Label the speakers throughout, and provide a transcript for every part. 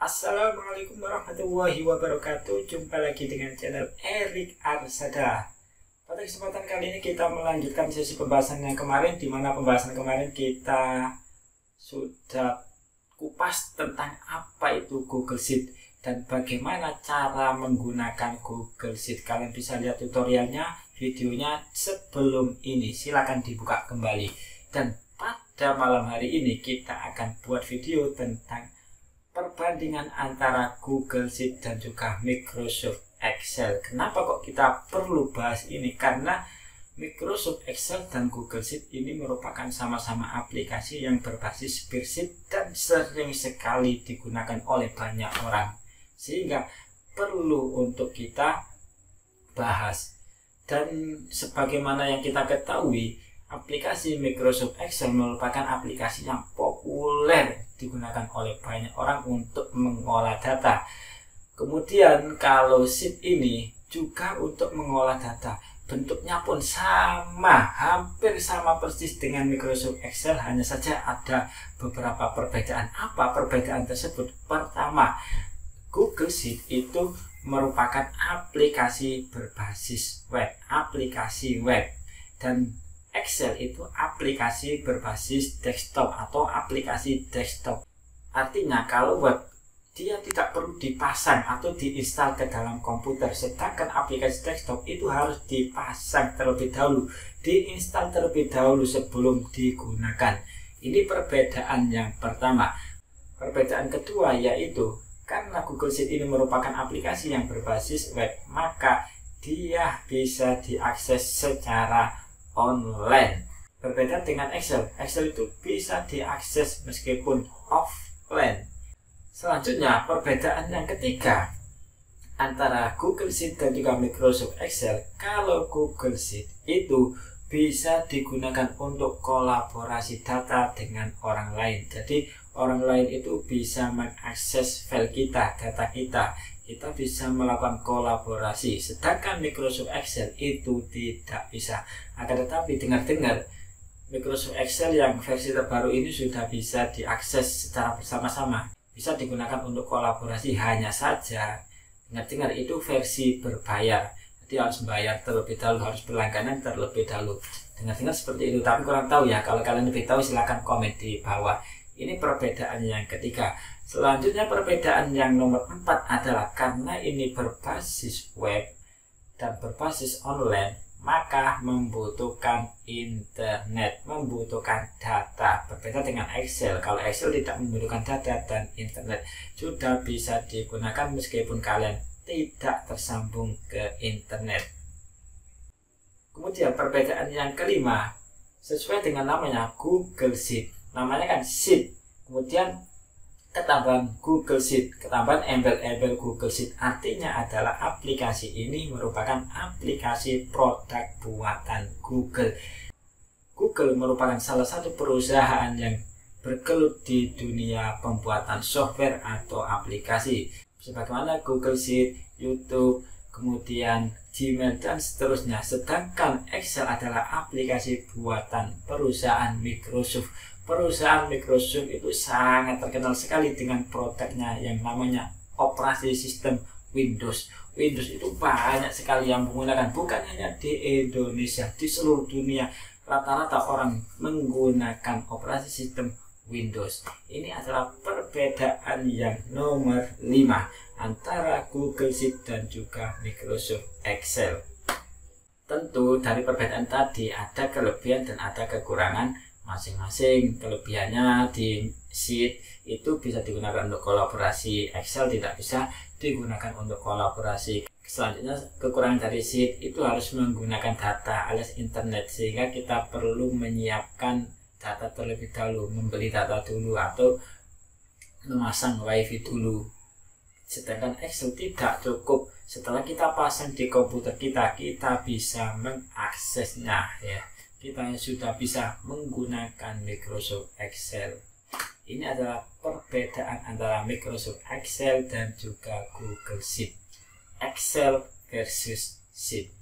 Speaker 1: Assalamualaikum warahmatullahi wabarakatuh. Jumpa lagi dengan channel Erik Arsada. Pada kesempatan kali ini kita melanjutkan sesi pembahasan yang kemarin, di mana pembahasan kemarin kita sudah kupas tentang apa itu Google Sheet dan bagaimana cara menggunakan Google Sheet. Kalian bisa lihat tutorialnya, videonya sebelum ini. Silahkan dibuka kembali. Dan pada malam hari ini kita akan buat video tentang perbandingan antara Google Sheet dan juga Microsoft Excel. Kenapa kok kita perlu bahas ini? Karena Microsoft Excel dan Google Sheet ini merupakan sama-sama aplikasi yang berbasis spreadsheet dan sering sekali digunakan oleh banyak orang, sehingga perlu untuk kita bahas. Dan sebagaimana yang kita ketahui, aplikasi Microsoft Excel merupakan aplikasi yang populer digunakan oleh banyak orang untuk mengolah data. Kemudian kalau Sheet ini juga untuk mengolah data. Bentuknya pun sama, hampir sama persis dengan Microsoft Excel, hanya saja ada beberapa perbedaan. Apa perbedaan tersebut? Pertama, Google Sheet itu merupakan aplikasi berbasis web, dan Excel itu aplikasi berbasis desktop atau aplikasi desktop. Artinya kalau web dia tidak perlu dipasang atau diinstal ke dalam komputer, sedangkan aplikasi desktop itu harus dipasang terlebih dahulu, diinstal terlebih dahulu sebelum digunakan. Ini perbedaan yang pertama. Perbedaan kedua yaitu karena Google Sheet ini merupakan aplikasi yang berbasis web, maka dia bisa diakses secara online. Berbeda dengan Excel. Excel itu bisa diakses meskipun offline. Selanjutnya, perbedaan yang ketiga antara Google Sheet dan juga Microsoft Excel. Kalau Google Sheet itu bisa digunakan untuk kolaborasi data dengan orang lain. Jadi orang lain itu bisa mengakses file kita, data kita. Kita bisa melakukan kolaborasi, sedangkan Microsoft Excel itu tidak bisa. Akan tetapi dengar-dengar Microsoft Excel yang versi terbaru ini sudah bisa diakses secara bersama-sama, bisa digunakan untuk kolaborasi. Hanya saja dengar-dengar itu versi berbayar, jadi harus bayar terlebih dahulu, harus berlangganan terlebih dahulu. Dengar-dengar seperti itu, tapi kurang tahu ya. Kalau kalian lebih tahu silahkan komen di bawah. Ini perbedaan yang ketiga. Selanjutnya perbedaan yang nomor 4 adalah karena ini berbasis web dan berbasis online, maka membutuhkan internet, membutuhkan data. Berbeda dengan Excel. Kalau Excel tidak membutuhkan data dan internet, sudah bisa digunakan meskipun kalian tidak tersambung ke internet. Kemudian perbedaan yang kelima, sesuai dengan namanya Google Sheet. Namanya kan Sheet, kemudian ketambahan Google Sheet, ketambahan embel-embel Google Sheet, artinya adalah aplikasi ini merupakan aplikasi produk buatan Google. Google merupakan salah satu perusahaan yang bergelut di dunia pembuatan software atau aplikasi, sebagaimana Google Sheet, YouTube, kemudian Gmail dan seterusnya. Sedangkan Excel adalah aplikasi buatan perusahaan Microsoft. Perusahaan Microsoft itu sangat terkenal sekali dengan produknya yang namanya operasi sistem Windows. Windows itu banyak sekali yang menggunakan, bukan hanya di Indonesia, di seluruh dunia rata-rata orang menggunakan operasi sistem Windows. Ini adalah perbedaan yang nomor 5 antara Google Sheet dan juga Microsoft Excel. Tentu dari perbedaan tadi ada kelebihan dan ada kekurangan masing-masing. Kelebihannya di Sheet itu bisa digunakan untuk kolaborasi, Excel tidak bisa digunakan untuk kolaborasi. Selanjutnya kekurangan dari Sheet itu harus menggunakan data alias internet, sehingga kita perlu menyiapkan data terlebih dahulu, membeli data dulu atau memasang wifi dulu. Sedangkan Excel tidak cukup, setelah kita pasang di komputer kita, kita bisa mengaksesnya ya. Kita sudah bisa menggunakan Microsoft Excel. Ini adalah perbedaan antara Microsoft Excel dan juga Google Sheet. Excel versus Sheet.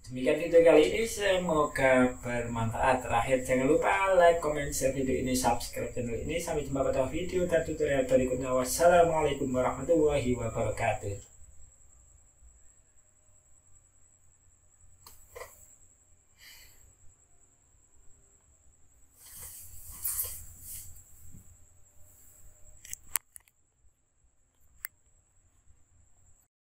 Speaker 1: Demikian video kali ini, semoga bermanfaat. Terakhir, jangan lupa like, comment, share video ini, subscribe channel ini. Sampai jumpa pada video dan tutorial berikutnya. Wassalamualaikum warahmatullahi wabarakatuh.